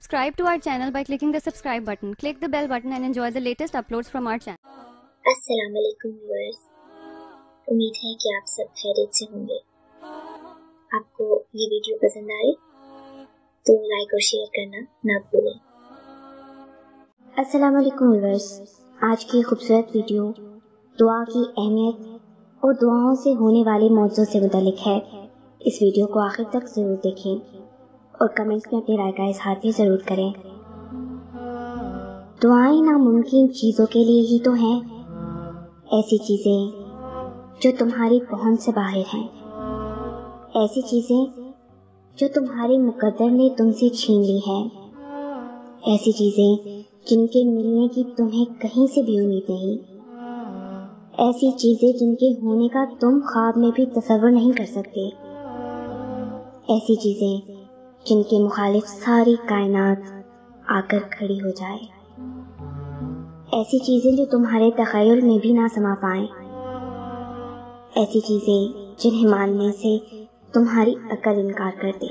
Subscribe to our channel by clicking the subscribe button. Click the bell button and enjoy the latest uploads from our channel. अस्सलाम वालेकुम viewers, उम्मीद है कि आप सब खैरियत से होंगे। आपको ये वीडियो पसंद आए तो लाइक और शेयर करना ना भूलें। अस्सलाम वालेकुम व्यूअर्स, आज की खूबसूरत वीडियो दुआ की अहमियत और दुआओं से होने वाले मौजूद से मुतालिक है। इस वीडियो को आखिर तक ज़रूर देखें और कमेंट्स में अपनी राय का इजहार भी ज़रूर करें। दुआएं नामुमकिन चीज़ों के लिए ही तो हैं, ऐसी चीज़ें जो तुम्हारी पहुंच से बाहर हैं, ऐसी चीज़ें जो तुम्हारे मुकद्दर ने तुमसे छीन ली हैं, ऐसी चीज़ें जिनके मिलने की तुम्हें कहीं से भी उम्मीद नहीं, ऐसी चीज़ें जिनके होने का तुम ख्वाब में भी तसव्वुर नहीं कर सकते, ऐसी चीज़ें जिनके मुखालिफ सारी कायनात आकर खड़ी हो जाए, ऐसी चीज़ें जो तुम्हारे तख़य्युल में भी ना समा पाएं, ऐसी चीज़ें जिन्हें मानने से तुम्हारी अक्ल इनकार कर दे,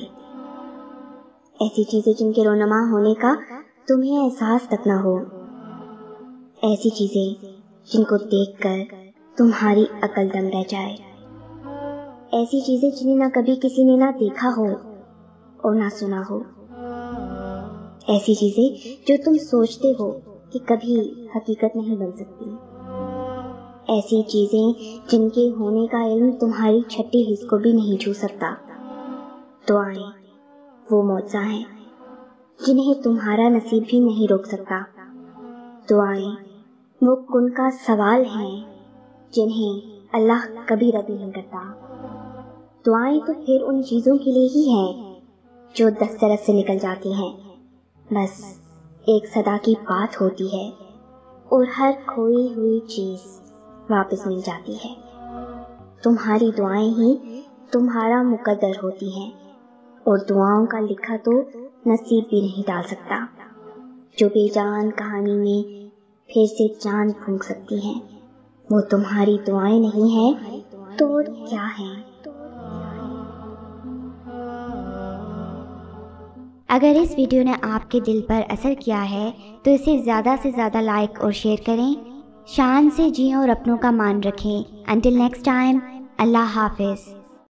ऐसी चीज़ें जिनके रोनमा होने का तुम्हें एहसास तक ना हो, ऐसी चीज़ें जिनको देखकर तुम्हारी अक्ल दंग रह जाए, ऐसी चीज़ें जिन्हें ना कभी किसी ने ना देखा हो और ना सुना हो, ऐसी चीज़ें जो तुम सोचते हो कि कभी हकीकत नहीं बन सकती, ऐसी चीज़ें जिनके होने का इल्म तुम्हारी छठी हिस्स को भी नहीं छू सकता। दुआएं वो मौजा हैं जिन्हें तुम्हारा नसीब भी नहीं रोक सकता। दुआएं वो कुन का सवाल हैं जिन्हें अल्लाह कभी रद्द नहीं करता। दुआएं तो फिर उन चीज़ों के लिए ही हैं जो दस्तरस से निकल जाती हैं, बस एक सदा की बात होती है और हर खोई हुई चीज़ वापस मिल जाती है। तुम्हारी दुआएं ही तुम्हारा मुकद्दर होती हैं और दुआओं का लिखा तो नसीब भी नहीं डाल सकता। जो बेजान कहानी में फिर से जान फूंक सकती हैं, वो तुम्हारी दुआएं नहीं हैं तो और क्या हैं। अगर इस वीडियो ने आपके दिल पर असर किया है तो इसे ज़्यादा से ज़्यादा लाइक और शेयर करें। शान से जिएं और अपनों का मान रखें। अंटिल नेक्स्ट टाइम, अल्लाह हाफिज़।